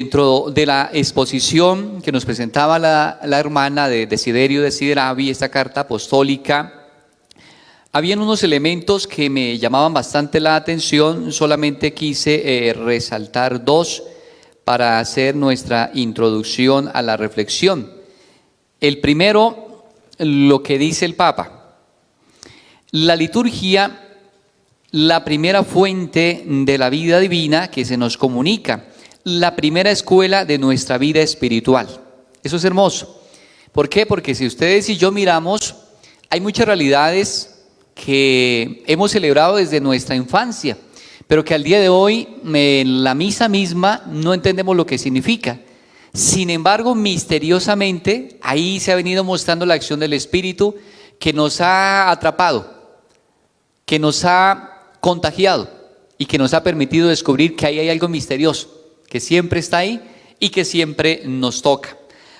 Dentro de la exposición que nos presentaba la hermana de Desiderio Desideravi, esta carta apostólica, habían unos elementos que me llamaban bastante la atención. Solamente quise resaltar dos para hacer nuestra introducción a la reflexión. El primero, lo que dice el Papa. La liturgia, la primera fuente de la vida divina que se nos comunica, la primera escuela de nuestra vida espiritual. Eso es hermoso. ¿Por qué? Porque si ustedes y yo miramos, hay muchas realidades que hemos celebrado desde nuestra infancia, pero que al día de hoy, en la misa misma, no entendemos lo que significa. Sin embargo, misteriosamente, ahí se ha venido mostrando la acción del Espíritu que nos ha atrapado, que nos ha contagiado y que nos ha permitido descubrir que ahí hay algo misterioso, que siempre está ahí y que siempre nos toca.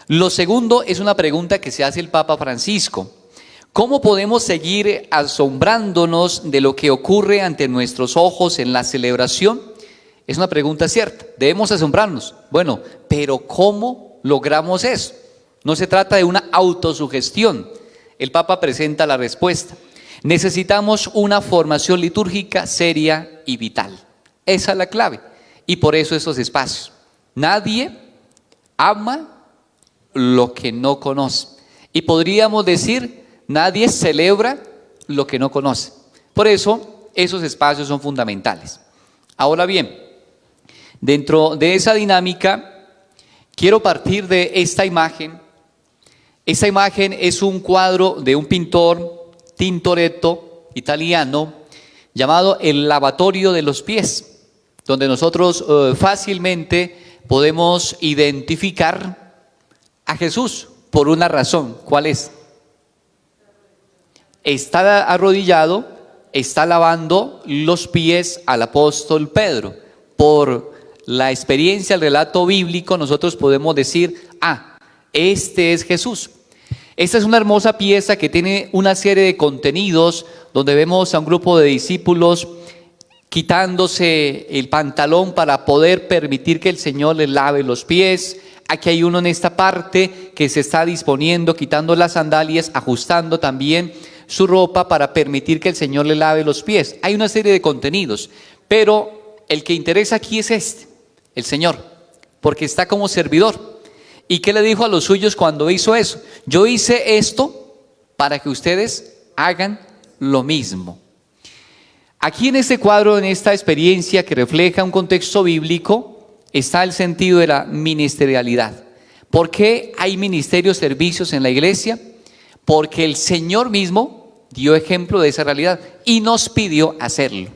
Lo segundo es una pregunta que se hace el Papa Francisco. ¿Cómo podemos seguir asombrándonos de lo que ocurre ante nuestros ojos en la celebración? Es una pregunta cierta, debemos asombrarnos. Bueno, pero ¿cómo logramos eso? No se trata de una autosugestión. El Papa presenta la respuesta. Necesitamos una formación litúrgica seria y vital. Esa es la clave. Y por eso esos espacios. Nadie ama lo que no conoce. Y podríamos decir, nadie celebra lo que no conoce. Por eso, esos espacios son fundamentales. Ahora bien, dentro de esa dinámica, quiero partir de esta imagen. Esta imagen es un cuadro de un pintor Tintoretto, italiano, llamado El lavatorio de los pies, donde nosotros fácilmente podemos identificar a Jesús por una razón. ¿Cuál es? Está arrodillado, está lavando los pies al apóstol Pedro. Por la experiencia, el relato bíblico, nosotros podemos decir, este es Jesús. Esta es una hermosa pieza que tiene una serie de contenidos donde vemos a un grupo de discípulos quitándose el pantalón para poder permitir que el Señor les lave los pies. Aquí hay uno en esta parte que se está disponiendo, quitando las sandalias, ajustando también su ropa para permitir que el Señor le lave los pies. Hay una serie de contenidos, pero el que interesa aquí es el Señor, porque está como servidor. ¿Y qué le dijo a los suyos cuando hizo eso? Yo hice esto para que ustedes hagan lo mismo. Aquí en este cuadro, en esta experiencia que refleja un contexto bíblico, está el sentido de la ministerialidad. ¿Por qué hay ministerios, servicios en la iglesia? Porque el Señor mismo dio ejemplo de esa realidad y nos pidió hacerlo.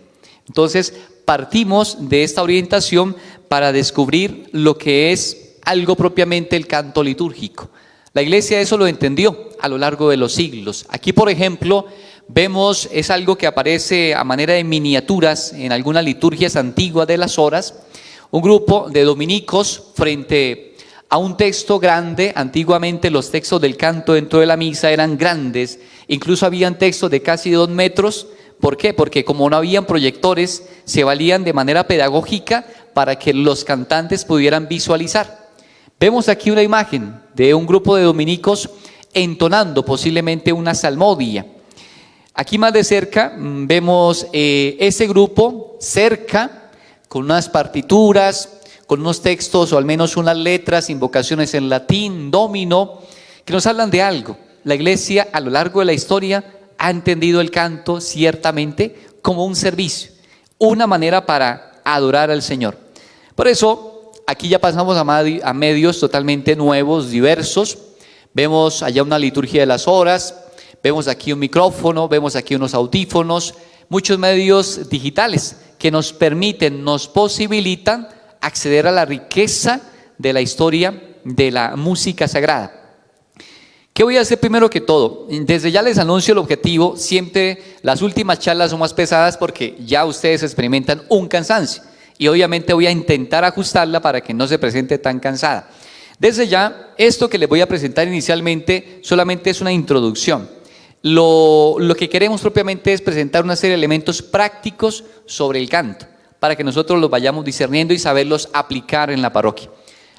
Entonces, partimos de esta orientación para descubrir lo que es algo propiamente el canto litúrgico. La iglesia eso lo entendió a lo largo de los siglos. Aquí, por ejemplo, vemos, es algo que aparece a manera de miniaturas en algunas liturgias antiguas de las horas, un grupo de dominicos frente a un texto grande. Antiguamente los textos del canto dentro de la misa eran grandes, incluso habían textos de casi 2 metros. ¿Por qué? Porque como no habían proyectores, se valían de manera pedagógica para que los cantantes pudieran visualizar. Vemos aquí una imagen de un grupo de dominicos entonando posiblemente una salmodia. Aquí más de cerca vemos ese grupo cerca con unas partituras, con unos textos o al menos unas letras, invocaciones en latín, domino, que nos hablan de algo. La iglesia a lo largo de la historia ha entendido el canto ciertamente como un servicio, una manera para adorar al Señor. Por eso aquí ya pasamos a medios totalmente nuevos, diversos. Vemos allá una liturgia de las horas. Vemos aquí un micrófono, vemos aquí unos audífonos, muchos medios digitales que nos permiten, nos posibilitan acceder a la riqueza de la historia de la música sagrada. ¿Qué voy a hacer primero que todo? Desde ya les anuncio el objetivo. Siempre las últimas charlas son más pesadas porque ya ustedes experimentan un cansancio y obviamente voy a intentar ajustarla para que no se presente tan cansada. Desde ya, esto que les voy a presentar inicialmente solamente es una introducción. Lo que queremos propiamente es presentar una serie de elementos prácticos sobre el canto, para que nosotros los vayamos discerniendo y saberlos aplicar en la parroquia.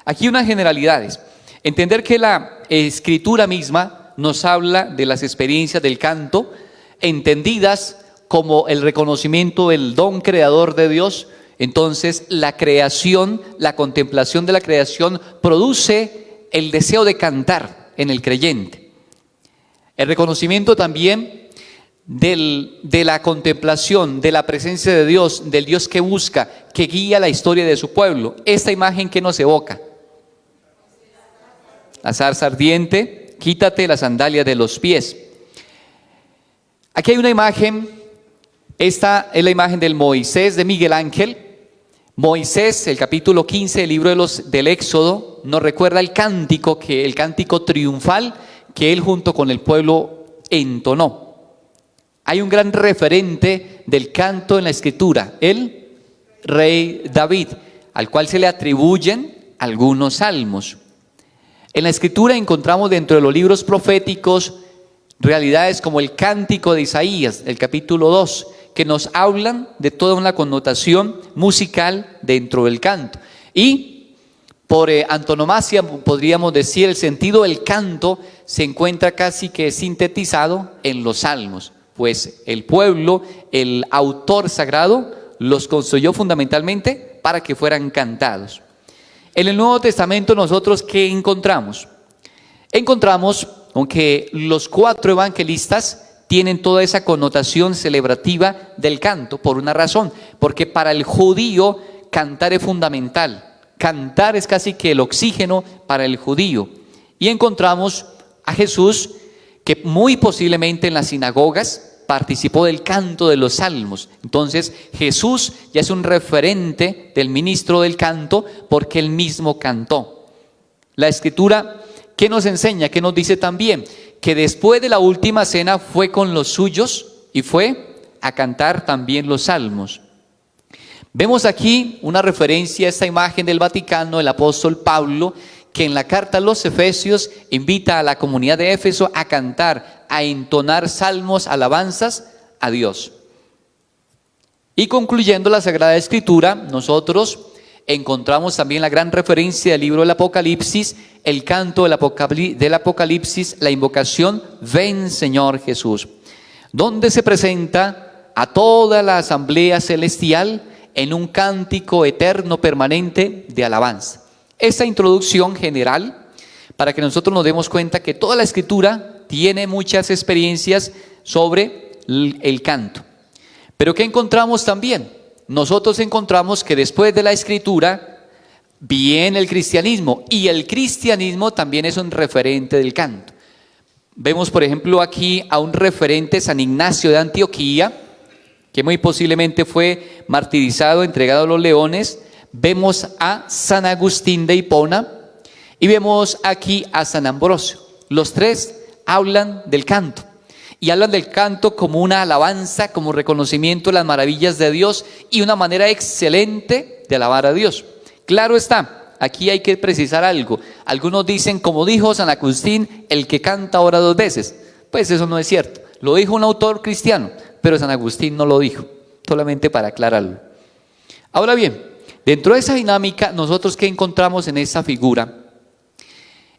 Aquí unas generalidades. Entender que la escritura misma nos habla de las experiencias del canto, entendidas como el reconocimiento del don creador de Dios. Entonces la creación, la contemplación de la creación produce el deseo de cantar en el creyente. El reconocimiento también de la contemplación, de la presencia de Dios, del Dios que busca, que guía la historia de su pueblo. Esta imagen que nos evoca: la zarza ardiente, quítate las sandalias de los pies. Aquí hay una imagen, esta es la imagen del Moisés de Miguel Ángel. Moisés, el capítulo 15 del libro del Éxodo, nos recuerda el cántico triunfal que él junto con el pueblo entonó. Hay un gran referente del canto en la escritura, el rey David, al cual se le atribuyen algunos salmos. En la escritura encontramos dentro de los libros proféticos realidades como el cántico de Isaías, el capítulo 2, que nos hablan de toda una connotación musical dentro del canto. Y por antonomasia podríamos decir, el sentido del canto se encuentra casi que sintetizado en los salmos, pues el pueblo, el autor sagrado, los construyó fundamentalmente para que fueran cantados. En el Nuevo Testamento nosotros, ¿qué encontramos? Encontramos, aunque los 4 evangelistas tienen toda esa connotación celebrativa del canto, por una razón, porque para el judío cantar es fundamental, cantar es casi que el oxígeno para el judío. Y encontramos a Jesús, que muy posiblemente en las sinagogas participó del canto de los salmos. Entonces Jesús ya es un referente del ministro del canto, porque él mismo cantó. La escritura, ¿qué nos enseña? ¿Qué nos dice también? Que después de la última cena fue con los suyos y fue a cantar también los salmos. Vemos aquí una referencia a esta imagen del Vaticano, el apóstol Pablo, que en la carta a los Efesios invita a la comunidad de Éfeso a cantar, a entonar salmos, alabanzas a Dios. Y concluyendo la Sagrada Escritura, nosotros encontramos también la gran referencia del libro del Apocalipsis, el canto del Apocalipsis, la invocación "Ven Señor Jesús", donde se presenta a toda la asamblea celestial en un cántico eterno permanente de alabanza. Esta introducción general, para que nosotros nos demos cuenta que toda la Escritura tiene muchas experiencias sobre el canto. Pero ¿qué encontramos también? Nosotros encontramos que después de la Escritura viene el cristianismo, y el cristianismo también es un referente del canto. Vemos por ejemplo aquí a un referente, San Ignacio de Antioquía, que muy posiblemente fue martirizado, entregado a los leones. Vemos a San Agustín de Hipona y vemos aquí a San Ambrosio. Los 3 hablan del canto, y hablan del canto como una alabanza, como reconocimiento de las maravillas de Dios y una manera excelente de alabar a Dios. Claro está, aquí hay que precisar algo. Algunos dicen, como dijo San Agustín, el que canta ora 2 veces. Pues eso no es cierto. Lo dijo un autor cristiano, pero San Agustín no lo dijo, solamente para aclararlo. Ahora bien, dentro de esa dinámica, nosotros ¿qué encontramos en esa figura?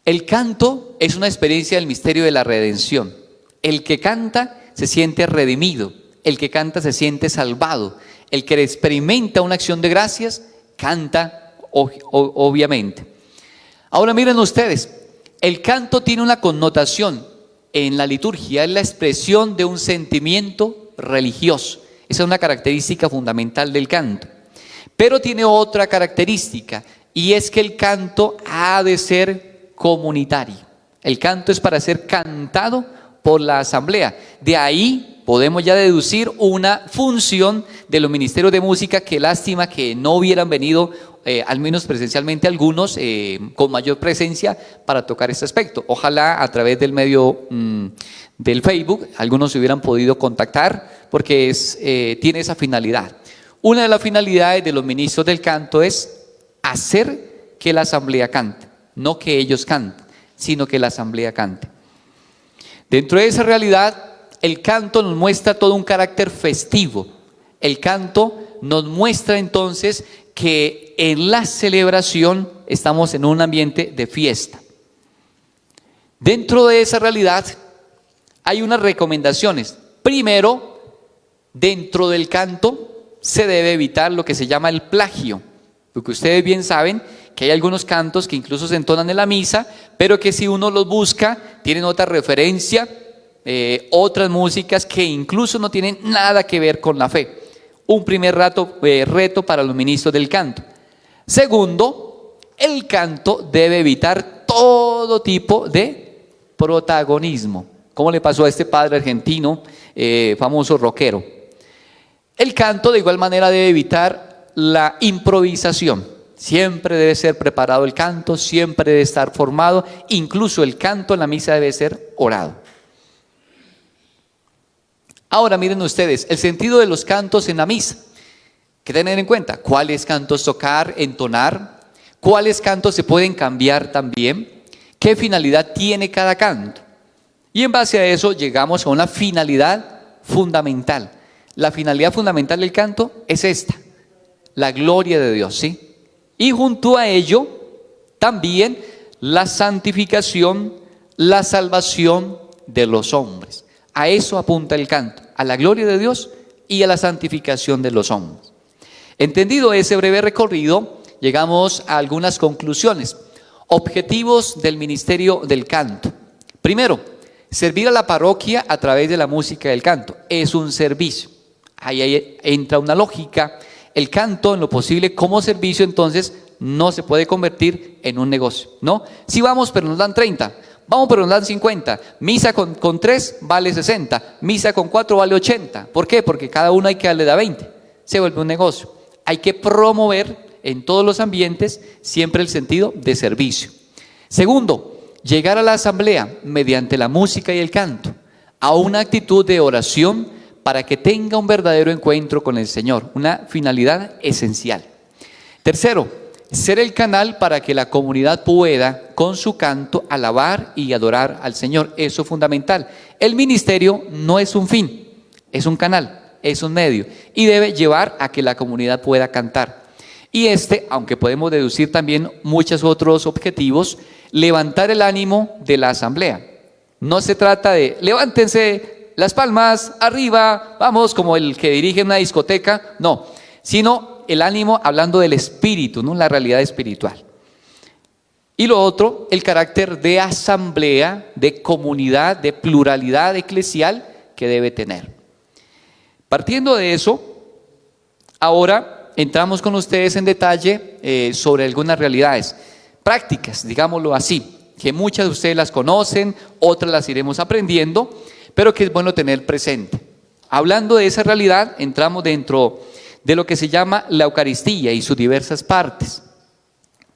El canto es una experiencia del misterio de la redención. El que canta se siente redimido, el que canta se siente salvado, el que experimenta una acción de gracias, canta obviamente. Ahora miren ustedes, el canto tiene una connotación en la liturgia, es la expresión de un sentimiento religioso. Esa es una característica fundamental del canto. Pero tiene otra característica, y es que el canto ha de ser comunitario. El canto es para ser cantado por la asamblea. De ahí podemos ya deducir una función de los ministerios de música. Qué lástima que no hubieran venido, al menos presencialmente, algunos con mayor presencia para tocar este aspecto. Ojalá a través del medio del Facebook algunos se hubieran podido contactar, porque tiene esa finalidad. Una de las finalidades de los ministros del canto es hacer que la asamblea cante, no que ellos canten, sino que la asamblea cante. Dentro de esa realidad, el canto nos muestra todo un carácter festivo. El canto nos muestra entonces que en la celebración estamos en un ambiente de fiesta. Dentro de esa realidad hay unas recomendaciones. Primero, dentro del canto se debe evitar lo que se llama el plagio, porque ustedes bien saben que hay algunos cantos que incluso se entonan en la misa, pero que si uno los busca, tienen otra referencia, otras músicas que incluso no tienen nada que ver con la fe. Un primer reto para los ministros del canto. Segundo, el canto debe evitar todo tipo de protagonismo. ¿Cómo le pasó a este padre argentino, famoso rockero? El canto de igual manera debe evitar la improvisación. Siempre debe ser preparado el canto, siempre debe estar formado, incluso el canto en la misa debe ser orado. Ahora miren ustedes, el sentido de los cantos en la misa. Hay que tener en cuenta cuáles cantos tocar, entonar, cuáles cantos se pueden cambiar también, qué finalidad tiene cada canto. Y en base a eso llegamos a una finalidad fundamental. La finalidad fundamental del canto es esta, la gloria de Dios, ¿sí? Y junto a ello, también la santificación, la salvación de los hombres. A eso apunta el canto, a la gloria de Dios y a la santificación de los hombres. Entendido ese breve recorrido, llegamos a algunas conclusiones. Objetivos del ministerio del canto. Primero, servir a la parroquia a través de la música del canto. Es un servicio. Ahí entra una lógica. El canto, en lo posible, como servicio, entonces, no se puede convertir en un negocio, ¿no? Si vamos, pero nos dan 30, vamos, pero nos dan 50, misa con 3 vale 60, misa con 4 vale 80. ¿Por qué? Porque cada uno hay que darle da 20, se vuelve un negocio. Hay que promover en todos los ambientes siempre el sentido de servicio. Segundo, llegar a la asamblea mediante la música y el canto, a una actitud de oración, para que tenga un verdadero encuentro con el Señor, una finalidad esencial. Tercero, ser el canal para que la comunidad pueda, con su canto, alabar y adorar al Señor. Eso es fundamental. El ministerio no es un fin, es un canal, es un medio, y debe llevar a que la comunidad pueda cantar. Y aunque podemos deducir también muchos otros objetivos, levantar el ánimo de la asamblea. No se trata de levántense las palmas, arriba, vamos, como el que dirige una discoteca, no, sino el ánimo hablando del espíritu, ¿no? La realidad espiritual. Y lo otro, el carácter de asamblea, de comunidad, de pluralidad eclesial que debe tener. Partiendo de eso, ahora entramos con ustedes en detalle sobre algunas realidades prácticas, digámoslo así, que muchas de ustedes las conocen, otras las iremos aprendiendo, pero que es bueno tener presente. Hablando de esa realidad, entramos dentro de lo que se llama la Eucaristía y sus diversas partes,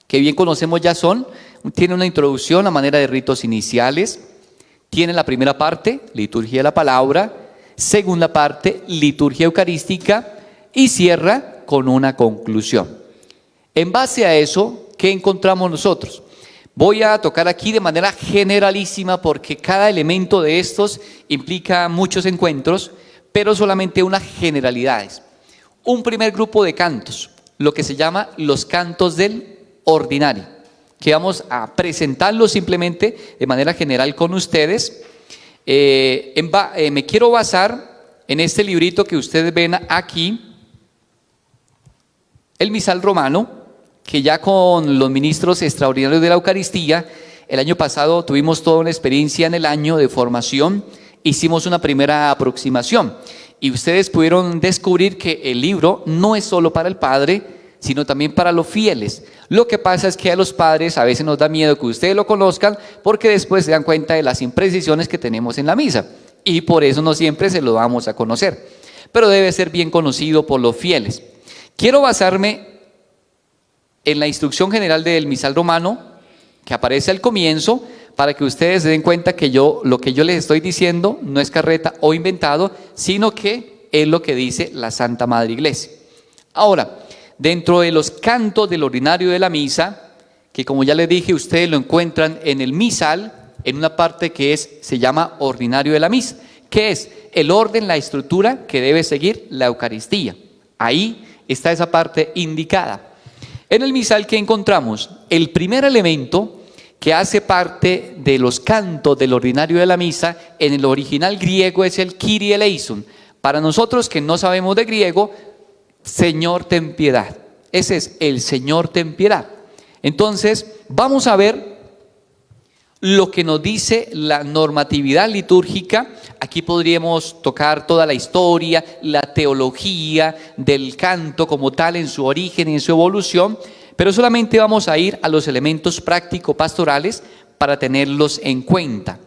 que bien conocemos ya tiene una introducción a manera de ritos iniciales, tiene la primera parte, liturgia de la palabra, segunda parte, liturgia eucarística, y cierra con una conclusión. En base a eso, ¿qué encontramos nosotros? Voy a tocar aquí de manera generalísima porque cada elemento de estos implica muchos encuentros, pero solamente unas generalidades. Un primer grupo de cantos, lo que se llama los cantos del ordinario, que vamos a presentarlos simplemente de manera general con ustedes. Me quiero basar en este librito que ustedes ven aquí, el Misal Romano, que ya con los ministros extraordinarios de la Eucaristía, el año pasado tuvimos toda una experiencia en el año de formación, hicimos una primera aproximación y ustedes pudieron descubrir que el libro no es solo para el padre, sino también para los fieles. Lo que pasa es que a los padres a veces nos da miedo que ustedes lo conozcan porque después se dan cuenta de las imprecisiones que tenemos en la misa y por eso no siempre se lo vamos a conocer, pero debe ser bien conocido por los fieles. Quiero basarme en la instrucción general del Misal Romano, que aparece al comienzo, para que ustedes se den cuenta que lo que yo les estoy diciendo no es carreta o inventado, sino que es lo que dice la Santa Madre Iglesia. Ahora, dentro de los cantos del ordinario de la misa, que como ya les dije, ustedes lo encuentran en el misal, en una parte que se llama ordinario de la misa, que es el orden, la estructura que debe seguir la Eucaristía. Ahí está esa parte indicada. En el misal, ¿qué encontramos? El primer elemento que hace parte de los cantos del ordinario de la misa, en el original griego es el Kyrie eleison. Para nosotros que no sabemos de griego, Señor ten piedad. Ese es el Señor ten piedad. Entonces, vamos a ver lo que nos dice la normatividad litúrgica. Aquí podríamos tocar toda la historia, la teología del canto como tal en su origen y en su evolución, pero solamente vamos a ir a los elementos práctico-pastorales para tenerlos en cuenta.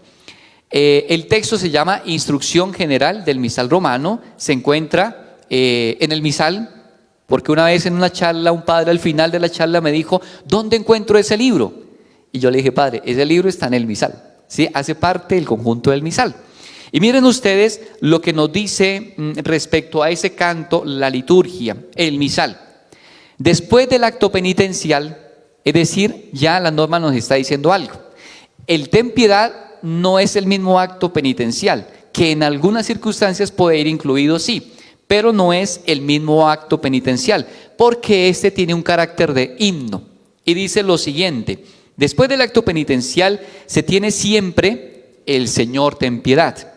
El texto se llama Instrucción General del Misal Romano, se encuentra en el misal, porque una vez en una charla, un padre al final de la charla me dijo, ¿dónde encuentro ese libro? Y yo le dije, padre, ese libro está en el misal, ¿sí? Hace parte del conjunto del misal. Y miren ustedes lo que nos dice respecto a ese canto, la liturgia, el misal. Después del acto penitencial, es decir, ya la norma nos está diciendo algo. El ten piedad no es el mismo acto penitencial, que en algunas circunstancias puede ir incluido, sí, pero no es el mismo acto penitencial, porque este tiene un carácter de himno. Y dice lo siguiente, después del acto penitencial se tiene siempre el Señor ten piedad,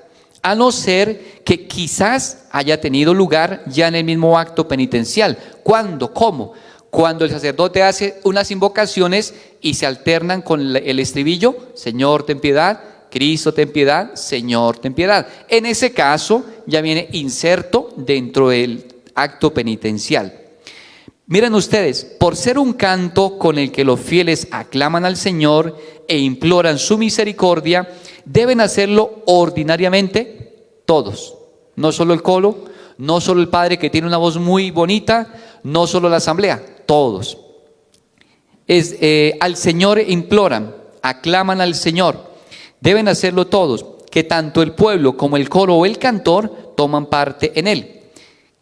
a no ser que quizás haya tenido lugar ya en el mismo acto penitencial. ¿Cuándo? ¿Cómo? Cuando el sacerdote hace unas invocaciones y se alternan con el estribillo, Señor ten piedad, Cristo ten piedad, Señor ten piedad. En ese caso ya viene inserto dentro del acto penitencial. Miren ustedes, por ser un canto con el que los fieles aclaman al Señor e imploran su misericordia, deben hacerlo ordinariamente todos, no solo el coro, no solo el padre que tiene una voz muy bonita, no solo la asamblea, todos. Al Señor imploran, aclaman al Señor, deben hacerlo todos, que tanto el pueblo como el coro o el cantor toman parte en él.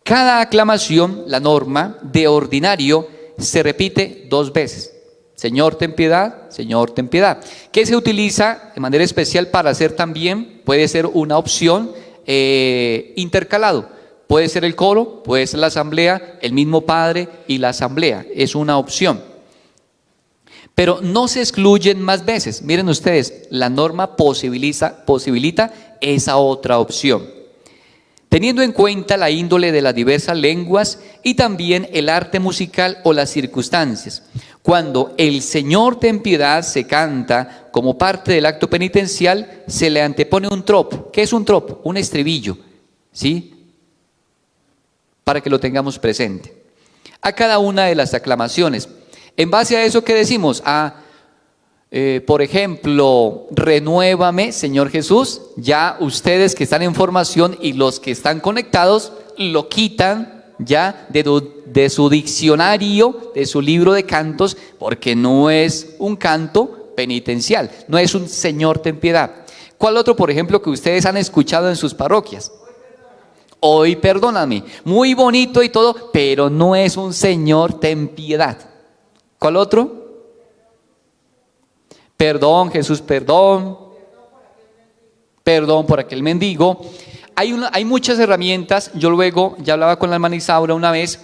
Cada aclamación, la norma de ordinario, se repite 2 veces. Señor ten piedad, Señor ten piedad. Que se utiliza de manera especial para hacer también, puede ser una opción intercalado. Puede ser el coro, puede ser la asamblea, el mismo padre y la asamblea. Es una opción. Pero no se excluyen más veces. Miren ustedes, la norma posibilita esa otra opción. Teniendo en cuenta la índole de las diversas lenguas y también el arte musical o las circunstancias. Cuando el Señor ten piedad se canta como parte del acto penitencial, se le antepone un tropo. ¿Qué es un tropo? Un estribillo, ¿sí? Para que lo tengamos presente. A cada una de las aclamaciones. En base a eso, ¿qué decimos? Por ejemplo, renuévame, Señor Jesús. Ya ustedes que están en formación y los que están conectados, lo quitan ya de su diccionario, de su libro de cantos, porque no es un canto penitencial, no es un Señor ten piedad. ¿Cuál otro, por ejemplo, que ustedes han escuchado en sus parroquias? Hoy perdóname, muy bonito y todo, pero no es un Señor ten piedad. ¿Cuál otro? Perdón, Jesús, perdón. Perdón por aquel mendigo. Hay muchas herramientas. Yo luego, ya hablaba con la hermana Isaura una vez,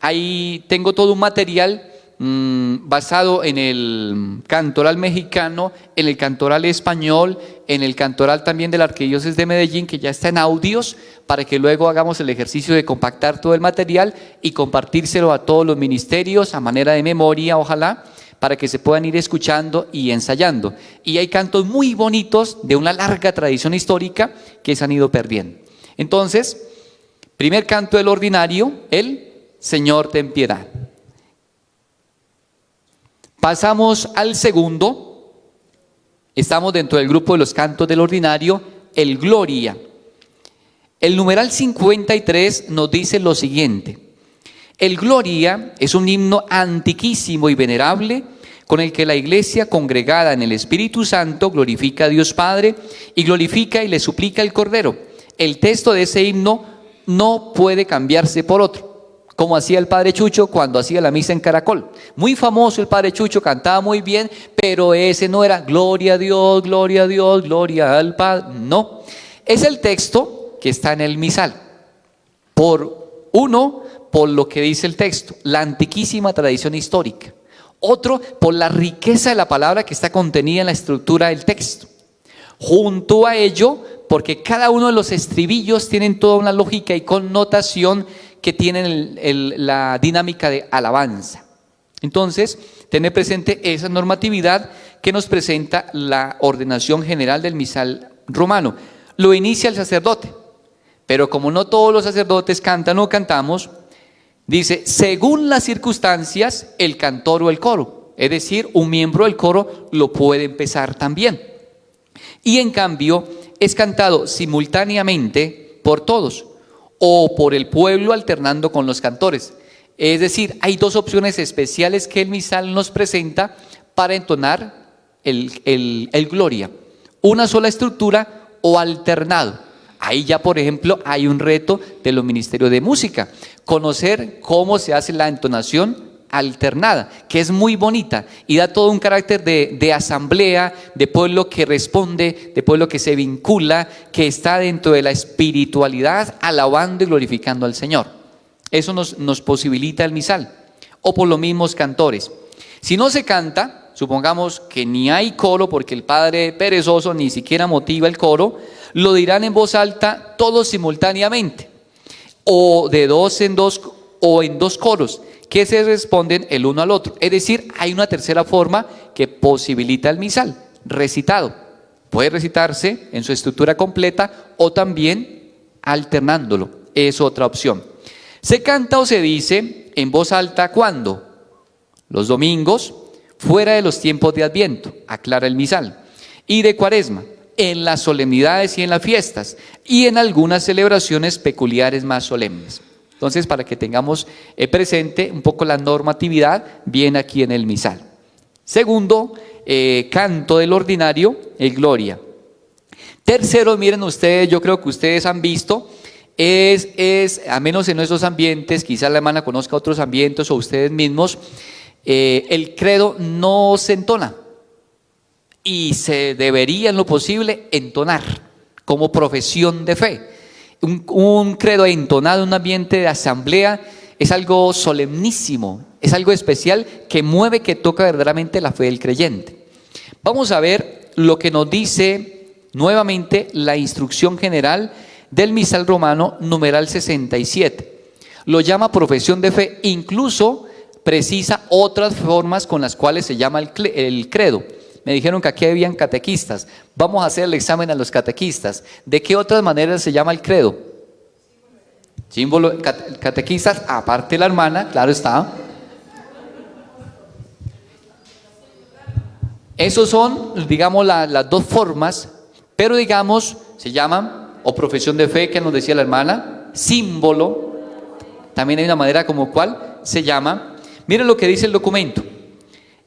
ahí tengo todo un material basado en el cantoral mexicano, en el cantoral español, en el cantoral también de la Arquidiócesis de Medellín, que ya está en audios, para que luego hagamos el ejercicio de compactar todo el material y compartírselo a todos los ministerios a manera de memoria, ojalá, para que se puedan ir escuchando y ensayando. Y hay cantos muy bonitos de una larga tradición histórica que se han ido perdiendo. Entonces, primer canto del ordinario, el Señor ten piedad. Pasamos al segundo. Estamos dentro del grupo de los cantos del ordinario, el Gloria. El numeral 53 nos dice lo siguiente. El Gloria es un himno antiquísimo y venerable con el que la Iglesia congregada en el Espíritu Santo glorifica a Dios Padre y glorifica y le suplica al Cordero. El texto de ese himno no puede cambiarse por otro, como hacía el Padre Chucho cuando hacía la misa en Caracol. Muy famoso el Padre Chucho, cantaba muy bien, pero ese no era gloria a Dios, gloria al Padre. No, es el texto que está en el misal. Por lo que dice el texto, la antiquísima tradición histórica. Otro, por la riqueza de la palabra que está contenida en la estructura del texto. Junto a ello, porque cada uno de los estribillos tienen toda una lógica y connotación que tienen la dinámica de alabanza. Entonces, tener presente esa normatividad que nos presenta la ordenación general del misal romano. Lo inicia el sacerdote, pero como no todos los sacerdotes cantan o cantamos, dice, según las circunstancias, el cantor o el coro. Es decir, un miembro del coro lo puede empezar también. Y en cambio, es cantado simultáneamente por todos o por el pueblo alternando con los cantores. Es decir, hay dos opciones especiales que el misal nos presenta para entonar el Gloria. Una sola estructura o alternado. Ahí ya, por ejemplo, hay un reto de los ministerios de música. Conocer cómo se hace la entonación alternada, que es muy bonita y da todo un carácter de asamblea, de pueblo que responde, de pueblo que se vincula, que está dentro de la espiritualidad, alabando y glorificando al Señor. Eso nos posibilita el misal, o por los mismos cantores. Si no se canta, supongamos que ni hay coro porque el padre perezoso ni siquiera motiva el coro, lo dirán en voz alta todos simultáneamente, o de dos en dos, o en dos coros, que se responden el uno al otro. Es decir, hay una tercera forma que posibilita el misal, recitado. Puede recitarse en su estructura completa o también alternándolo, es otra opción. Se canta o se dice en voz alta ¿cuándo? Los domingos, fuera de los tiempos de Adviento, aclara el misal, y de Cuaresma, en las solemnidades y en las fiestas, y en algunas celebraciones peculiares más solemnes. Entonces, para que tengamos presente un poco la normatividad, viene aquí en el misal. Segundo, canto del ordinario, el Gloria. Tercero, miren ustedes, yo creo que ustedes han visto, a menos en nuestros ambientes, quizás la hermana conozca otros ambientes o ustedes mismos, el credo no se entona y se debería en lo posible entonar como profesión de fe. Un credo entonado en un ambiente de asamblea es algo solemnísimo, es algo especial que mueve, que toca verdaderamente la fe del creyente. Vamos a ver lo que nos dice nuevamente la instrucción general del misal romano, numeral 67. Lo llama profesión de fe, incluso precisa otras formas con las cuales se llama el credo. Me dijeron que aquí habían catequistas. Vamos a hacer el examen a los catequistas. ¿De qué otras maneras se llama el credo? Símbolo, catequistas, aparte la hermana, claro está. Esos son, digamos, las dos formas, pero digamos, se llaman, o profesión de fe, que nos decía la hermana, símbolo. También hay una manera como cual se llama. Miren lo que dice el documento.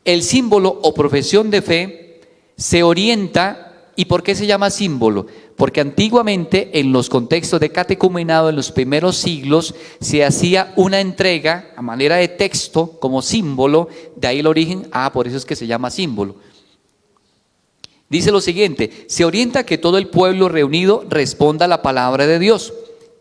El símbolo o profesión de fe se orienta. ¿Y por qué se llama símbolo? Porque antiguamente en los contextos de catecumenado en los primeros siglos se hacía una entrega a manera de texto como símbolo, de ahí el origen, por eso es que se llama símbolo. Dice lo siguiente, se orienta a que todo el pueblo reunido responda a la palabra de Dios.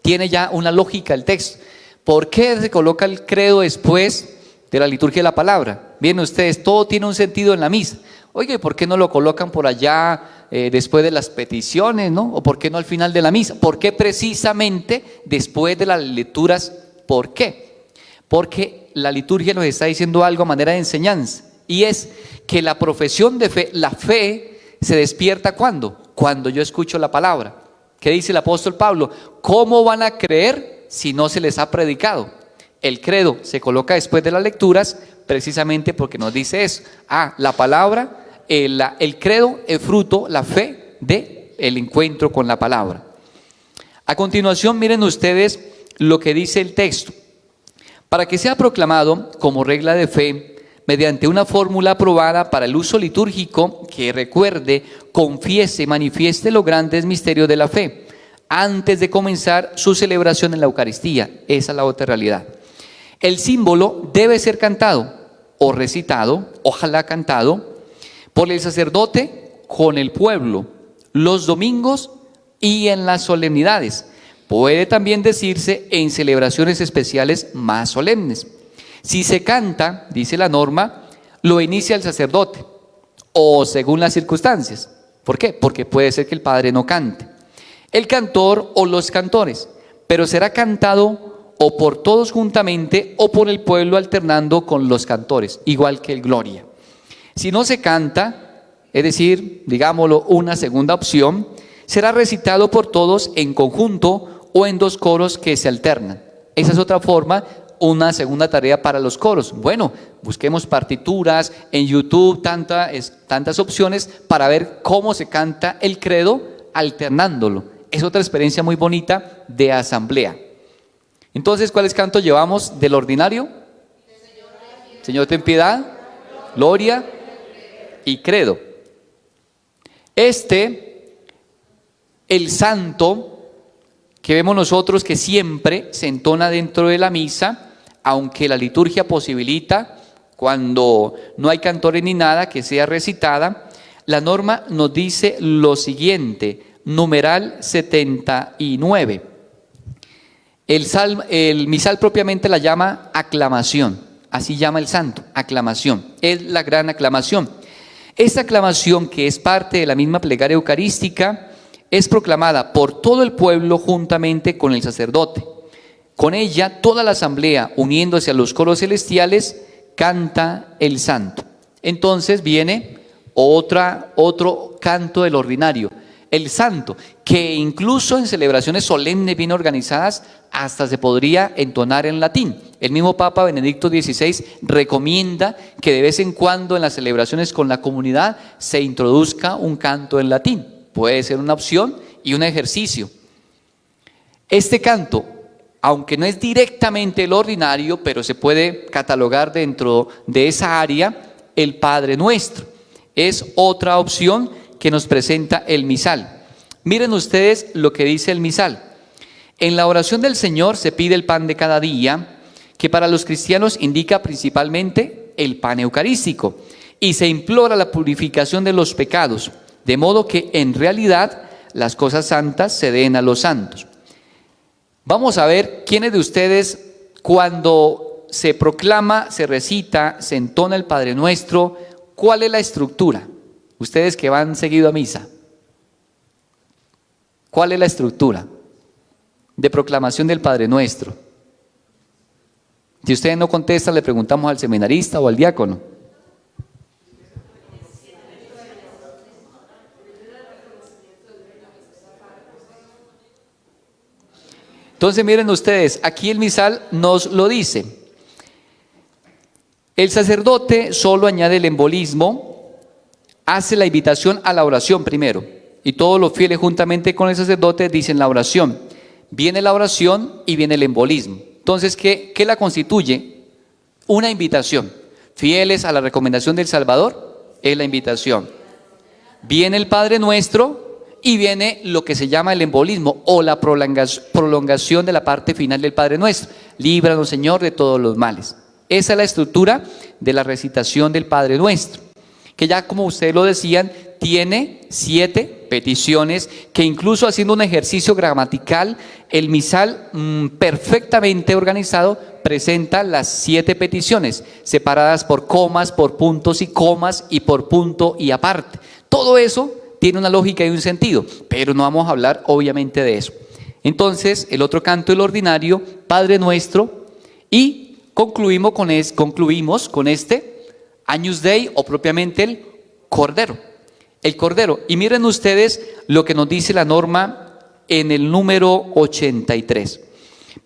Tiene ya una lógica el texto. ¿Por qué se coloca el credo después de la liturgia de la palabra? Miren ustedes, todo tiene un sentido en la misa. Oye, ¿por qué no lo colocan por allá después de las peticiones, ¿no? ¿O por qué no al final de la misa? ¿Por qué precisamente después de las lecturas? ¿Por qué? Porque la liturgia nos está diciendo algo a manera de enseñanza, y es que la profesión de fe, la fe, se despierta ¿cuándo? Cuando yo escucho la palabra. ¿Qué dice el apóstol Pablo? ¿Cómo van a creer si no se les ha predicado? El credo se coloca después de las lecturas precisamente porque nos dice eso. La palabra, el credo es fruto, la fe, del encuentro con la palabra. A continuación, miren ustedes lo que dice el texto. Para que sea proclamado como regla de fe, mediante una fórmula aprobada para el uso litúrgico que recuerde, confiese y manifieste los grandes misterios de la fe, antes de comenzar su celebración en la Eucaristía. Esa es la otra realidad. El símbolo debe ser cantado o recitado, ojalá cantado, por el sacerdote con el pueblo, los domingos y en las solemnidades. Puede también decirse en celebraciones especiales más solemnes. Si se canta, dice la norma, lo inicia el sacerdote o según las circunstancias. ¿Por qué? Porque puede ser que el padre no cante. El cantor o los cantores, pero será cantado o por todos juntamente o por el pueblo alternando con los cantores, igual que el Gloria. Si no se canta, es decir, digámoslo, una segunda opción, será recitado por todos en conjunto o en dos coros que se alternan. Esa es otra forma, una segunda tarea para los coros. Bueno, busquemos partituras en YouTube, tantas opciones para ver cómo se canta el credo alternándolo. Es otra experiencia muy bonita de asamblea. Entonces, ¿cuáles cantos llevamos del ordinario? Señor, ten piedad, gloria y credo. El santo que vemos nosotros que siempre se entona dentro de la misa, aunque la liturgia posibilita, cuando no hay cantores ni nada, que sea recitada, la norma nos dice lo siguiente, numeral 79. El misal propiamente la llama aclamación, así llama el santo, aclamación, es la gran aclamación. Esta aclamación, que es parte de la misma plegaria eucarística, es proclamada por todo el pueblo juntamente con el sacerdote. Con ella, toda la asamblea, uniéndose a los coros celestiales, canta el santo. Entonces viene otro canto del ordinario, el santo, que incluso en celebraciones solemnes bien organizadas, hasta se podría entonar en latín. El mismo Papa Benedicto XVI recomienda que de vez en cuando en las celebraciones con la comunidad se introduzca un canto en latín. Puede ser una opción y un ejercicio. Este canto, aunque no es directamente el ordinario, pero se puede catalogar dentro de esa área, el Padre Nuestro. Es otra opción que nos presenta el misal. Miren ustedes lo que dice el misal. En la oración del Señor se pide el pan de cada día, que para los cristianos indica principalmente el pan eucarístico, y se implora la purificación de los pecados, de modo que en realidad las cosas santas se den a los santos. Vamos a ver quiénes de ustedes, cuando se proclama, se recita, se entona el Padre Nuestro, ¿cuál es la estructura? Ustedes que van seguido a misa, ¿cuál es la estructura de proclamación del Padre Nuestro? Si ustedes no contestan, le preguntamos al seminarista o al diácono. Entonces miren ustedes, aquí el misal nos lo dice. El sacerdote solo añade el embolismo, hace la invitación a la oración primero, y todos los fieles juntamente con el sacerdote dicen la oración. Viene la oración y viene el embolismo. Entonces, ¿qué la constituye? Una invitación. Fieles a la recomendación del Salvador, es la invitación. Viene el Padre Nuestro y viene lo que se llama el embolismo o la prolongación de la parte final del Padre Nuestro. Líbranos, Señor, de todos los males. Esa es la estructura de la recitación del Padre Nuestro, que ya, como ustedes lo decían, tiene 7 peticiones, que incluso haciendo un ejercicio gramatical, el misal perfectamente organizado presenta las 7 peticiones, separadas por comas, por puntos y comas, y por punto y aparte. Todo eso tiene una lógica y un sentido, pero no vamos a hablar obviamente de eso. Entonces, el otro canto, el ordinario, Padre Nuestro, y concluimos con este Agnus Dei, o propiamente el Cordero. El Cordero. Y miren ustedes lo que nos dice la norma en el número 83.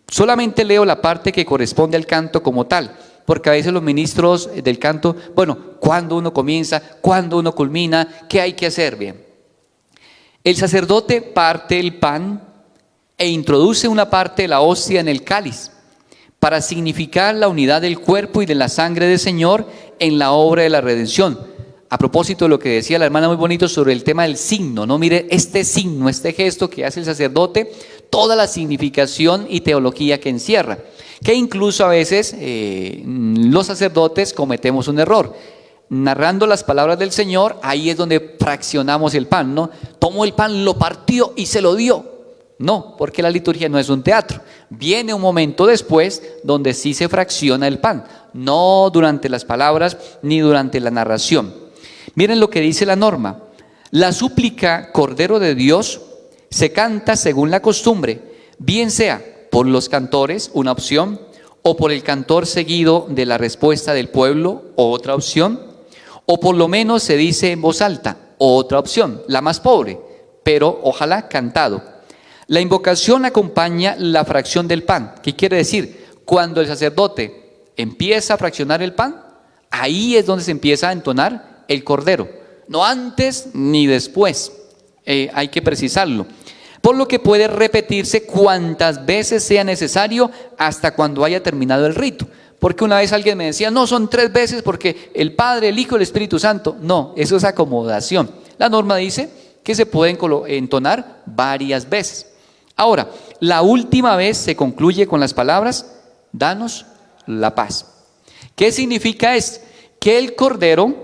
Solamente leo la parte que corresponde al canto como tal, porque a veces los ministros del canto, bueno, ¿cuándo uno comienza? ¿Cuándo uno culmina? ¿Qué hay que hacer? Bien. El sacerdote parte el pan e introduce una parte de la hostia en el cáliz para significar la unidad del cuerpo y de la sangre del Señor en la obra de la redención. A propósito de lo que decía la hermana muy bonito sobre el tema del signo, ¿no? Mire, este signo, este gesto que hace el sacerdote, toda la significación y teología que encierra, que incluso a veces los sacerdotes cometemos un error. Narrando las palabras del Señor, ahí es donde fraccionamos el pan, ¿no? Tomó el pan, lo partió y se lo dio. No, porque la liturgia no es un teatro. Viene un momento después donde sí se fracciona el pan. no durante las palabras ni durante la narración. Miren lo que dice la norma. La súplica Cordero de Dios se canta según la costumbre, bien sea por los cantores, una opción, o por el cantor seguido de la respuesta del pueblo, otra opción, o por lo menos se dice en voz alta, otra opción, la más pobre, pero ojalá cantado. La invocación acompaña la fracción del pan. ¿Qué quiere decir? Cuando el sacerdote empieza a fraccionar el pan, ahí es donde se empieza a entonar el cordero, no antes ni después, hay que precisarlo. Por lo que puede repetirse cuantas veces sea necesario hasta cuando haya terminado el rito. Porque una vez alguien me decía, no, son 3 veces porque el Padre, el Hijo y el Espíritu Santo. No, eso es acomodación. La norma dice que se pueden entonar varias veces. Ahora, la última vez se concluye con las palabras, danos la paz. ¿Qué significa esto? Que el cordero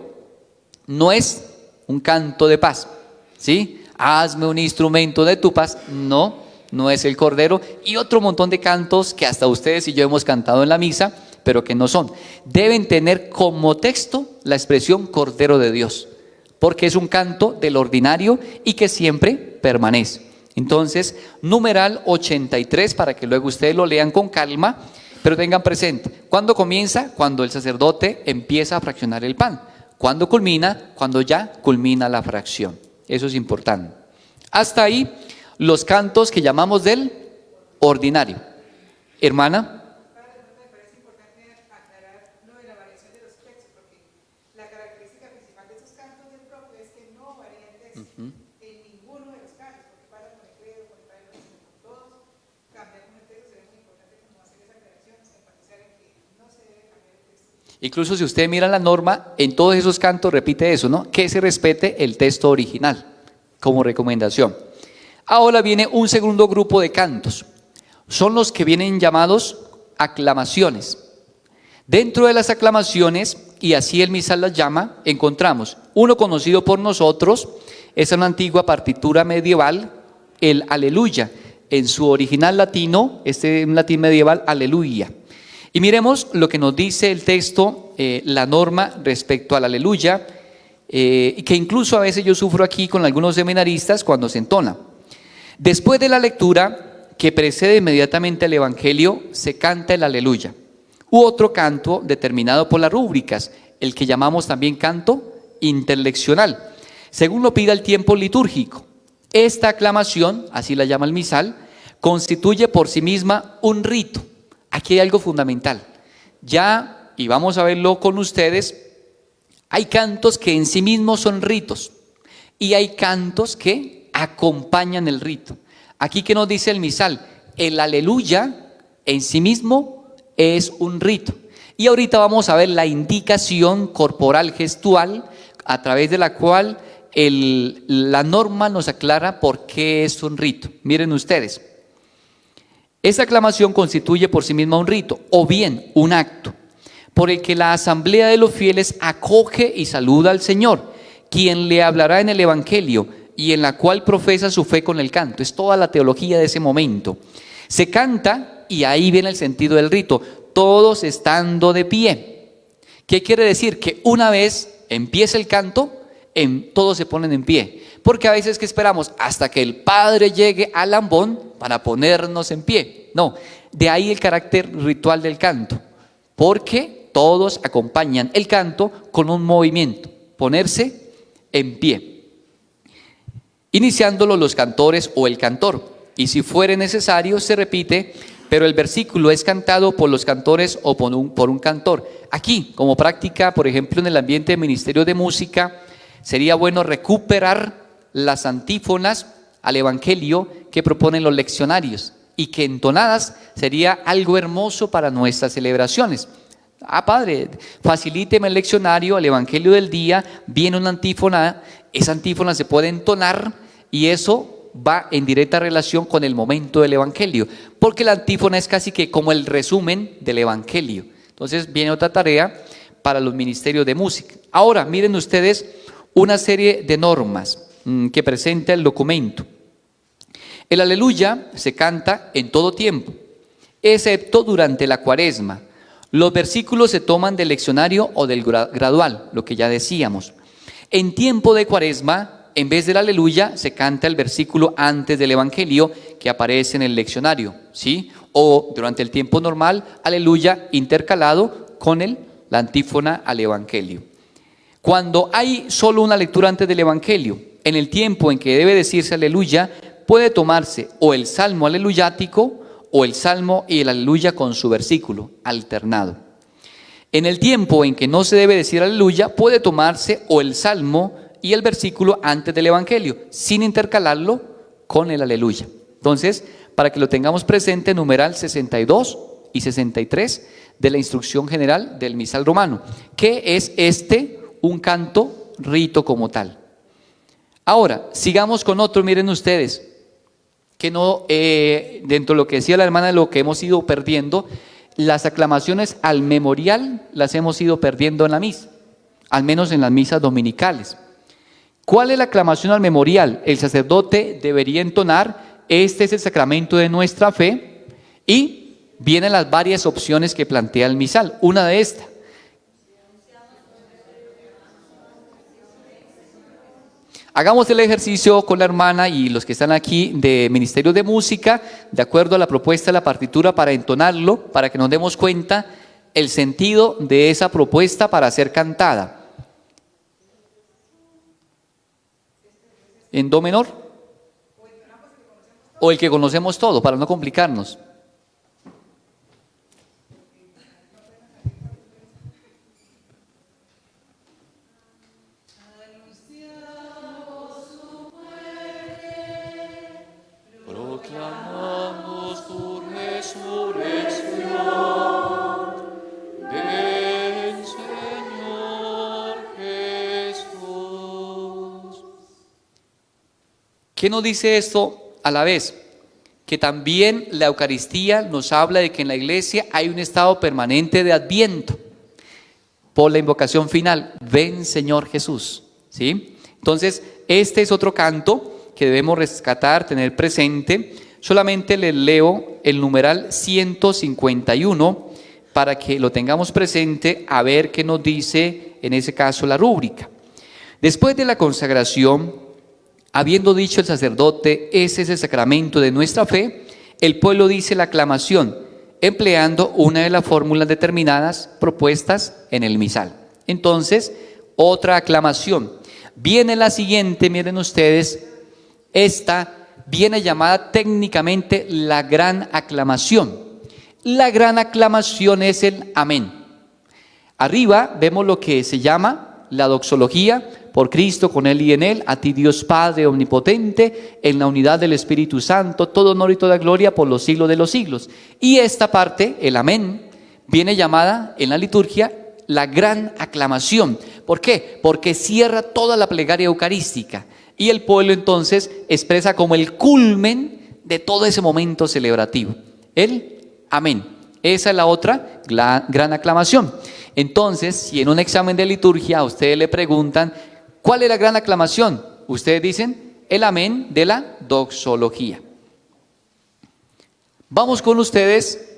no es un canto de paz, ¿sí? Hazme un instrumento de tu paz. No, no es el cordero. Y otro montón de cantos que hasta ustedes y yo hemos cantado en la misa, pero que no son. Deben tener como texto la expresión Cordero de Dios, porque es un canto del ordinario y que siempre permanece. Entonces, numeral 83, para que luego ustedes lo lean con calma, pero tengan presente, ¿cuándo comienza? Cuando el sacerdote empieza a fraccionar el pan. ¿Cuándo culmina? Cuando ya culmina la fracción. Eso es importante. Hasta ahí los cantos que llamamos del ordinario. Hermana. Me parece importante aclarar lo de la variación de los textos, porque la característica principal de esos cantos del propio es que no varía el texto en ninguno de los casos, porque pasa con el credo, con el Padre Nuestro, con todos, cambiar con el texto sería muy importante como hacer esa aclaración, enfatizar en que no se debe cambiar el texto. Incluso si usted mira la norma, en todos esos cantos repite eso, ¿no? Que se respete el texto original, como recomendación. Ahora viene un segundo grupo de cantos. Son los que vienen llamados aclamaciones. Dentro de las aclamaciones, y así el misal las llama, encontramos uno conocido por nosotros, es una antigua partitura medieval, el Aleluya. En su original latino, un latín medieval, Aleluya. Y miremos lo que nos dice el texto, la norma respecto al Aleluya, que incluso a veces yo sufro aquí con algunos seminaristas cuando se entona. Después de la lectura que precede inmediatamente al Evangelio, se canta el Aleluya, u otro canto determinado por las rúbricas, el que llamamos también canto interleccional, según lo pida el tiempo litúrgico. Esta aclamación, así la llama el misal, constituye por sí misma un rito. Aquí hay algo fundamental. Ya, y vamos a verlo con ustedes, hay cantos que en sí mismos son ritos y hay cantos que acompañan el rito. Aquí, ¿qué nos dice el misal? El Aleluya en sí mismo es un rito. Y ahorita vamos a ver la indicación corporal gestual a través de la cual la norma nos aclara por qué es un rito. Miren ustedes. Esta aclamación constituye por sí misma un rito, o bien un acto, por el que la asamblea de los fieles acoge y saluda al Señor, quien le hablará en el Evangelio y en la cual profesa su fe con el canto. Es toda la teología de ese momento. Se canta, y ahí viene el sentido del rito, todos estando de pie. ¿Qué quiere decir? Que una vez empieza el canto, todos se ponen en pie. Porque a veces que esperamos hasta que el Padre llegue al ambón para ponernos en pie. No, de ahí el carácter ritual del canto. Porque todos acompañan el canto con un movimiento, ponerse en pie. Iniciándolo los cantores o el cantor. Y si fuere necesario se repite, pero el versículo es cantado por los cantores o por un cantor. Aquí, como práctica, por ejemplo, en el ambiente de ministerio de música, sería bueno recuperar las antífonas al Evangelio que proponen los leccionarios y que entonadas sería algo hermoso para nuestras celebraciones. Padre, facilíteme el leccionario, el Evangelio del día, viene una antífona, esa antífona se puede entonar y eso va en directa relación con el momento del Evangelio, porque la antífona es casi que como el resumen del Evangelio. Entonces viene otra tarea para los ministerios de música. Ahora, miren ustedes una serie de normas que presenta el documento. El Aleluya se canta en todo tiempo, excepto durante la Cuaresma, Los versículos se toman del leccionario o del gradual, lo que ya decíamos. En tiempo de Cuaresma, en vez del aleluya, se canta el versículo antes del Evangelio que aparece en el leccionario, ¿sí? O durante el tiempo normal, aleluya intercalado con la antífona al Evangelio. Cuando hay solo una lectura antes del Evangelio, en el tiempo en que debe decirse aleluya, puede tomarse o el salmo aleluyático o el salmo y el aleluya con su versículo, alternado. En el tiempo en que no se debe decir aleluya, puede tomarse o el salmo y el versículo antes del Evangelio, sin intercalarlo con el aleluya. Entonces, para que lo tengamos presente, numeral 62 y 63 de la instrucción general del misal romano, que es un canto rito como tal. Ahora, sigamos con otro, miren ustedes, que no, dentro de lo que decía la hermana, lo que hemos ido perdiendo, las aclamaciones al memorial las hemos ido perdiendo en la misa, al menos en las misas dominicales. ¿Cuál es la aclamación al memorial? El sacerdote debería entonar: este es el sacramento de nuestra fe, y vienen las varias opciones que plantea el misal. Una de estas: hagamos el ejercicio con la hermana y los que están aquí de Ministerio de Música, de acuerdo a la propuesta de la partitura, para entonarlo, para que nos demos cuenta el sentido de esa propuesta para ser cantada. ¿En do menor? ¿O el que conocemos todo, para no complicarnos? Proclamamos tu resurrección, ven Señor Jesús. ¿Qué nos dice esto a la vez? Que también la Eucaristía nos habla de que en la iglesia hay un estado permanente de adviento por la invocación final: ven Señor Jesús, ¿sí? Entonces, este es otro canto que debemos rescatar, tener presente. Solamente les leo el numeral 151 para que lo tengamos presente, a ver qué nos dice en ese caso la rúbrica. Después de la consagración, habiendo dicho el sacerdote: ese es el sacramento de nuestra fe, el pueblo dice la aclamación, empleando una de las fórmulas determinadas propuestas en el misal. Entonces, otra aclamación. Viene la siguiente, miren ustedes, esta viene llamada técnicamente la gran aclamación. La gran aclamación es el amén. Arriba vemos lo que se llama la doxología: por Cristo, con Él y en Él, a ti Dios Padre omnipotente, en la unidad del Espíritu Santo, todo honor y toda gloria por los siglos de los siglos. Y esta parte, el amén, viene llamada en la liturgia la gran aclamación. ¿Por qué? Porque cierra toda la plegaria eucarística. Y el pueblo entonces expresa como el culmen de todo ese momento celebrativo, el amén. Esa es la otra gran aclamación. Entonces, si en un examen de liturgia a ustedes le preguntan ¿cuál es la gran aclamación?, ustedes dicen el amén de la doxología. Vamos con ustedes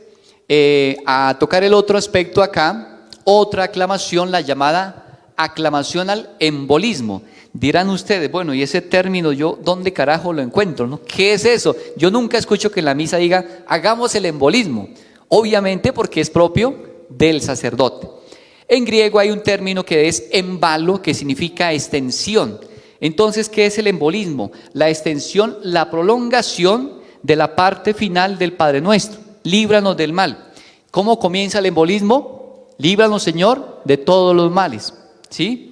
a tocar el otro aspecto acá, otra aclamación, la llamada aclamación al embolismo. Dirán ustedes, bueno, y ese término yo, ¿dónde carajo lo encuentro, no? ¿Qué es eso? Yo nunca escucho que en la misa digan, hagamos el embolismo. Obviamente porque es propio del sacerdote. En griego hay un término que es embalo, que significa extensión. Entonces, ¿qué es el embolismo? La extensión, la prolongación de la parte final del Padre Nuestro. Líbranos del mal. ¿Cómo comienza el embolismo? Líbranos, Señor, de todos los males. ¿Sí?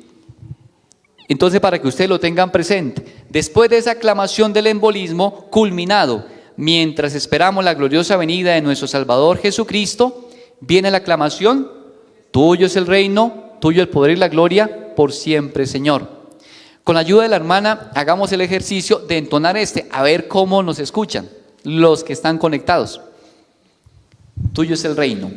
Entonces, para que ustedes lo tengan presente, después de esa aclamación del embolismo culminado, mientras esperamos la gloriosa venida de nuestro Salvador Jesucristo, viene la aclamación: tuyo es el reino, tuyo el poder y la gloria, por siempre, Señor. Con la ayuda de la hermana, hagamos el ejercicio de entonar a ver cómo nos escuchan los que están conectados. Tuyo es el reino.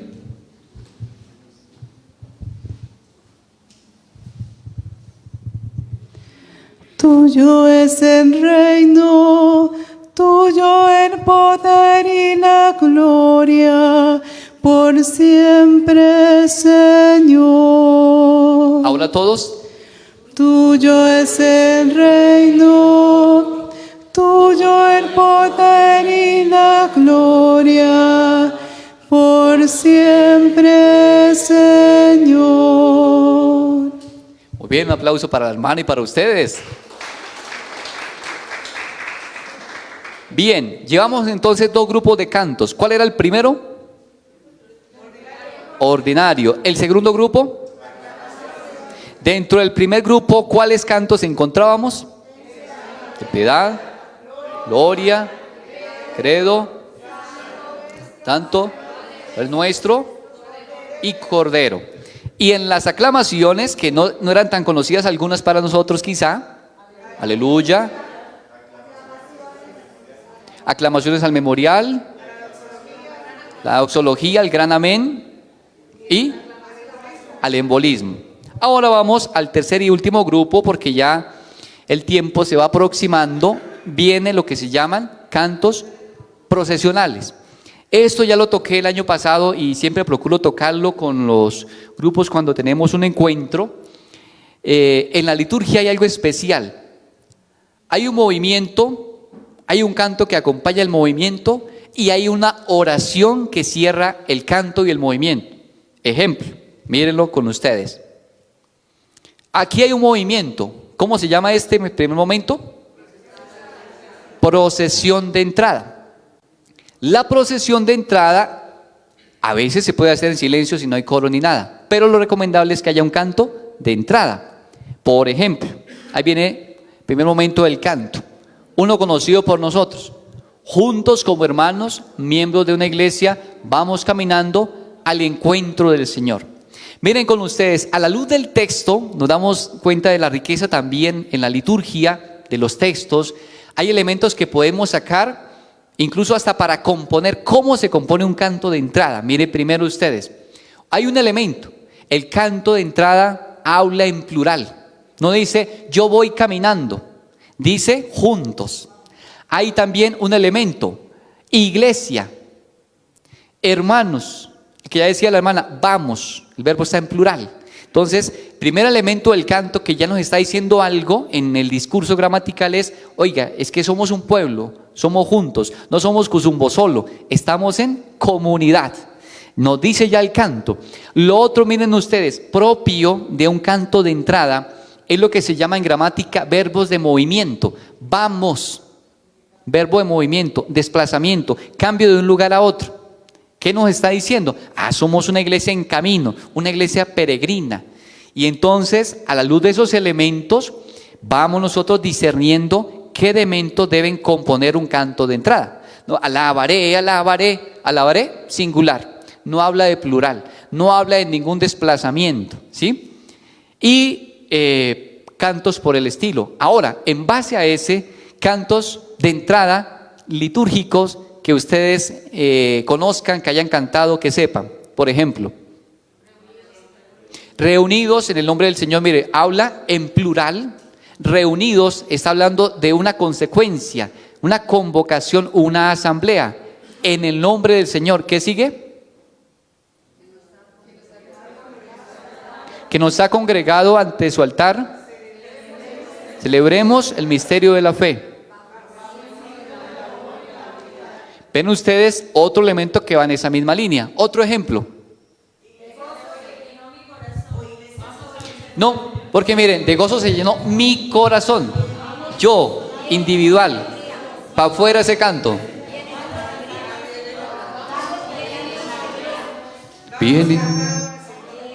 Tuyo es el reino, tuyo el poder y la gloria, por siempre, Señor. Ahora todos. Tuyo es el reino, tuyo el poder y la gloria, por siempre, Señor. Muy bien, un aplauso para la hermana y para ustedes. Bien, llevamos entonces 2 grupos de cantos. ¿Cuál era el primero? Ordinario. ¿El segundo grupo? Dentro del primer grupo, ¿cuáles cantos encontrábamos? De piedad, gloria, credo, tanto, el nuestro y cordero. Y en las aclamaciones, que no eran tan conocidas algunas para nosotros quizá, aleluya, aclamaciones al memorial, la doxología, el gran amén y al embolismo. Ahora vamos al tercer y último grupo, porque ya el tiempo se va aproximando. Viene lo que se llaman cantos procesionales. Esto ya lo toqué el año pasado y siempre procuro tocarlo con los grupos cuando tenemos un encuentro. En la liturgia hay algo especial. Hay un movimiento, hay un canto que acompaña el movimiento y hay una oración que cierra el canto y el movimiento. Ejemplo, mírenlo con ustedes. Aquí hay un movimiento. ¿Cómo se llama este primer momento? Procesión de entrada. La procesión de entrada a veces se puede hacer en silencio si no hay coro ni nada, pero lo recomendable es que haya un canto de entrada. Por ejemplo, ahí viene el primer momento del canto, uno conocido por nosotros. Juntos como hermanos, miembros de una iglesia, vamos caminando al encuentro del Señor. Miren con ustedes, a la luz del texto nos damos cuenta de la riqueza también en la liturgia de los textos. Hay elementos que podemos sacar, incluso hasta para componer. ¿Cómo se compone un canto de entrada? Miren primero ustedes, hay un elemento, el canto de entrada habla en plural. No dice yo voy caminando, dice juntos. Hay también un elemento, iglesia, hermanos, que ya decía la hermana, vamos, el verbo está en plural. Entonces, primer elemento del canto que ya nos está diciendo algo en el discurso gramatical es, oiga, es que somos un pueblo, somos juntos, no somos Cuzumbo solo, estamos en comunidad. Nos dice ya el canto. Lo otro, miren ustedes, propio de un canto de entrada, es lo que se llama en gramática verbos de movimiento. Vamos, verbo de movimiento, desplazamiento, cambio de un lugar a otro. ¿Qué nos está diciendo? Somos una iglesia en camino, una iglesia peregrina. Y entonces, a la luz de esos elementos, vamos nosotros discerniendo qué elementos deben componer un canto de entrada. No, alabaré, alabaré, alabaré, singular. No habla de plural, no habla de ningún desplazamiento, ¿sí? Y cantos por el estilo. Ahora, en base a ese, cantos de entrada litúrgicos que ustedes conozcan, que hayan cantado, que sepan. Por ejemplo, reunidos en el nombre del Señor. Mire, habla en plural. Reunidos está hablando de una consecuencia, una convocación, una asamblea en el nombre del Señor. ¿Qué sigue? Que nos ha congregado ante su altar. Celebremos el misterio de la fe. Ven ustedes otro elemento que va en esa misma línea. Otro ejemplo. No, porque miren, de gozo se llenó mi corazón. Yo, individual. Para afuera ese canto. Viene.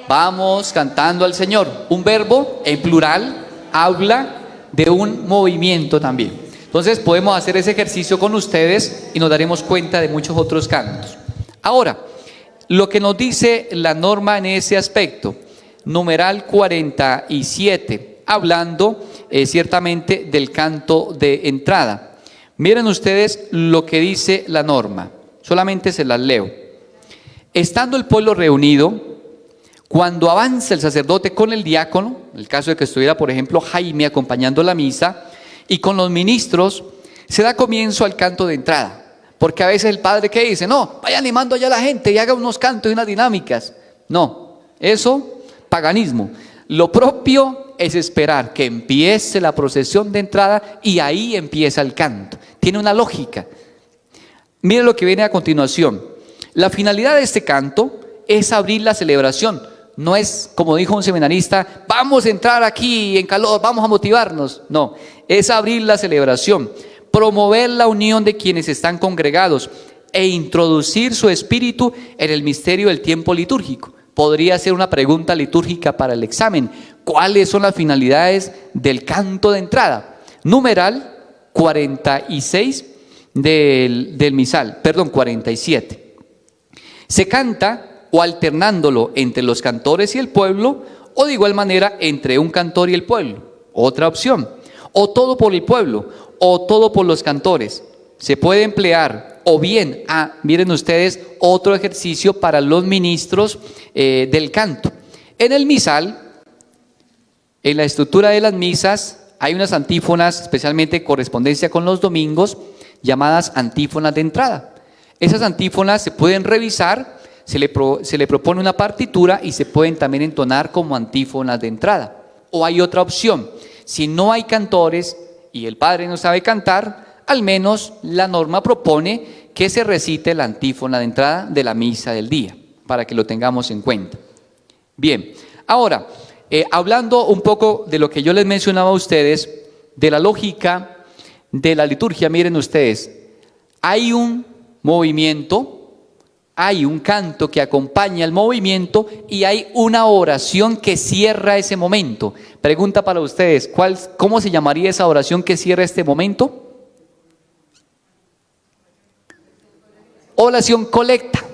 Vamos cantando al Señor. Un verbo en plural habla de un movimiento también. Entonces podemos hacer ese ejercicio con ustedes y nos daremos cuenta de muchos otros cantos. Ahora, lo que nos dice la norma en ese aspecto, numeral 47, hablando ciertamente del canto de entrada. Miren ustedes lo que dice la norma, solamente se las leo. Estando el pueblo reunido, cuando avanza el sacerdote con el diácono, en el caso de que estuviera, por ejemplo, Jaime acompañando la misa, y con los ministros, se da comienzo al canto de entrada. Porque a veces el padre que dice, no, vaya animando allá a la gente y haga unos cantos y unas dinámicas. No, eso, paganismo. Lo propio es esperar que empiece la procesión de entrada y ahí empieza el canto. Tiene una lógica. Miren lo que viene a continuación. La finalidad de este canto es abrir la celebración. No es, como dijo un seminarista, vamos a entrar aquí en calor, vamos a motivarnos. No, es abrir la celebración, promover la unión de quienes están congregados e introducir su espíritu en el misterio del tiempo litúrgico. Podría ser una pregunta litúrgica para el examen. ¿Cuáles son las finalidades del canto de entrada? Numeral 46 del misal, perdón, 47. Se canta o alternándolo entre los cantores y el pueblo, o de igual manera entre un cantor y el pueblo. Otra opción. O todo por el pueblo, o todo por los cantores. Se puede emplear, o bien, miren ustedes, otro ejercicio para los ministros del canto. En el misal, en la estructura de las misas, hay unas antífonas, especialmente correspondencia con los domingos, llamadas antífonas de entrada. Esas antífonas se pueden revisar, se le propone una partitura y se pueden también entonar como antífonas de entrada. O hay otra opción, si no hay cantores y el padre no sabe cantar, al menos la norma propone que se recite la antífona de entrada de la misa del día, para que lo tengamos en cuenta. Bien, ahora, hablando un poco de lo que yo les mencionaba a ustedes, de la lógica de la liturgia, miren ustedes, hay un movimiento, hay un canto que acompaña el movimiento y hay una oración que cierra ese momento. Pregunta para ustedes, ¿cómo se llamaría esa oración que cierra este momento? Oración colecta.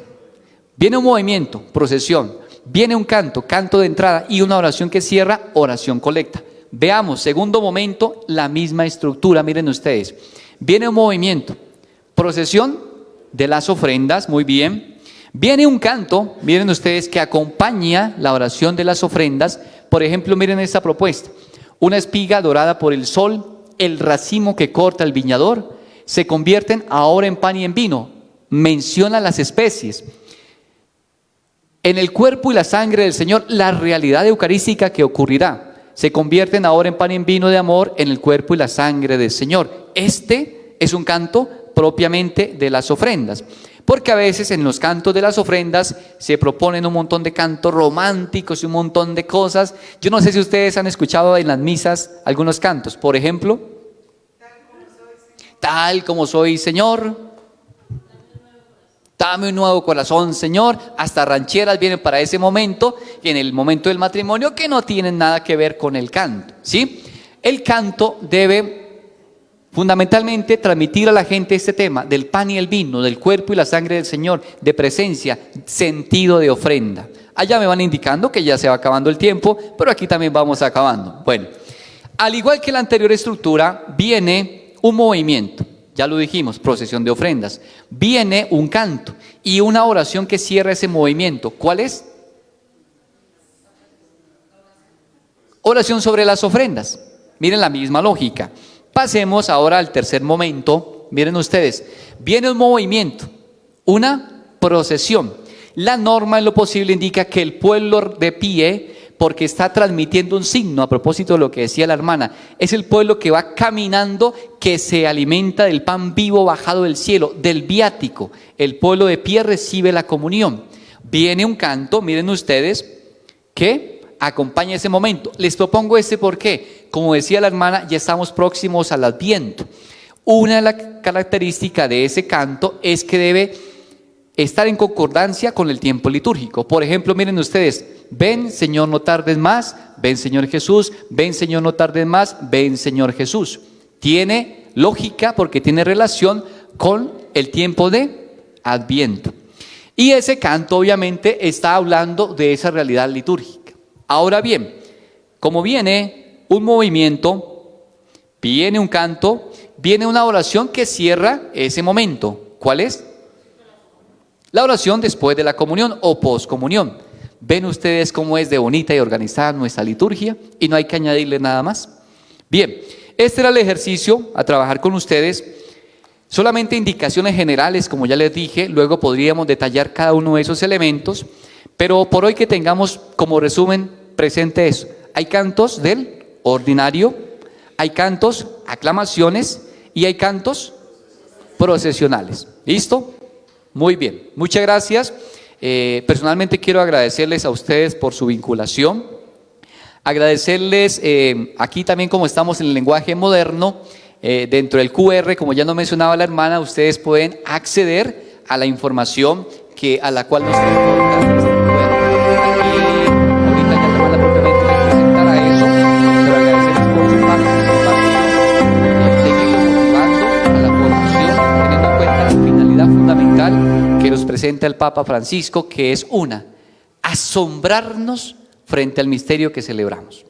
Viene un movimiento, procesión, viene un canto, canto de entrada y una oración que cierra, oración colecta. Veamos, segundo momento, la misma estructura, miren ustedes. Viene un movimiento, procesión de las ofrendas, muy bien. Viene un canto, miren ustedes, que acompaña la oración de las ofrendas. Por ejemplo, miren esta propuesta. Una espiga dorada por el sol, el racimo que corta el viñador, se convierten ahora en pan y en vino. Menciona las especies. En el cuerpo y la sangre del Señor, la realidad eucarística que ocurrirá. Se convierten ahora en pan y en vino de amor en el cuerpo y la sangre del Señor. Este es un canto propiamente de las ofrendas. Porque a veces en los cantos de las ofrendas se proponen un montón de cantos románticos y un montón de cosas. Yo no sé si ustedes han escuchado en las misas algunos cantos. Por ejemplo, tal como soy, Señor. Dame un nuevo corazón, Señor. Hasta rancheras vienen para ese momento y en el momento del matrimonio que no tienen nada que ver con el canto, ¿sí? El canto debe fundamentalmente transmitir a la gente este tema del pan y el vino, del cuerpo y la sangre del Señor, de presencia, sentido de ofrenda. Allá me van indicando que ya se va acabando el tiempo, pero aquí también vamos acabando. Bueno, al igual que la anterior estructura, viene un movimiento, ya lo dijimos, procesión de ofrendas. Viene un canto y una oración que cierra ese movimiento. ¿Cuál es? Oración sobre las ofrendas. Miren la misma lógica. Pasemos ahora al tercer momento. Miren ustedes, viene un movimiento, una procesión. La norma en lo posible indica que el pueblo de pie, porque está transmitiendo un signo, a propósito de lo que decía la hermana, es el pueblo que va caminando, que se alimenta del pan vivo bajado del cielo, del viático. El pueblo de pie recibe la comunión. Viene un canto, miren ustedes, que acompaña ese momento. Les propongo este porque, como decía la hermana, ya estamos próximos al Adviento. Una de las características de ese canto es que debe estar en concordancia con el tiempo litúrgico. Por ejemplo, miren ustedes, ven Señor no tardes más, ven Señor Jesús, ven Señor no tardes más, ven Señor Jesús. Tiene lógica porque tiene relación con el tiempo de Adviento. Y ese canto obviamente está hablando de esa realidad litúrgica. Ahora bien, como viene un movimiento, viene un canto, viene una oración que cierra ese momento. ¿Cuál es? La oración después de la comunión o poscomunión. Ven ustedes cómo es de bonita y organizada nuestra liturgia y no hay que añadirle nada más. Bien, este era el ejercicio a trabajar con ustedes. Solamente indicaciones generales, como ya les dije, luego podríamos detallar cada uno de esos elementos, pero por hoy que tengamos como resumen presente eso. Hay cantos del ordinario, hay cantos, aclamaciones y hay cantos procesionales. ¿Listo? Muy bien, muchas gracias. Personalmente quiero agradecerles a ustedes por su vinculación, agradecerles aquí también como estamos en el lenguaje moderno, dentro del QR, como ya nos mencionaba la hermana, ustedes pueden acceder a la información a la cual nos está colocando este QR. Aquí, ahorita ya la hermana propiamente les presentará eso, pero agradecerles por su participación, seguirlos motivando a la formación, teniendo en cuenta la finalidad fundamental que nos presenta el Papa Francisco, que es asombrarnos frente al misterio que celebramos.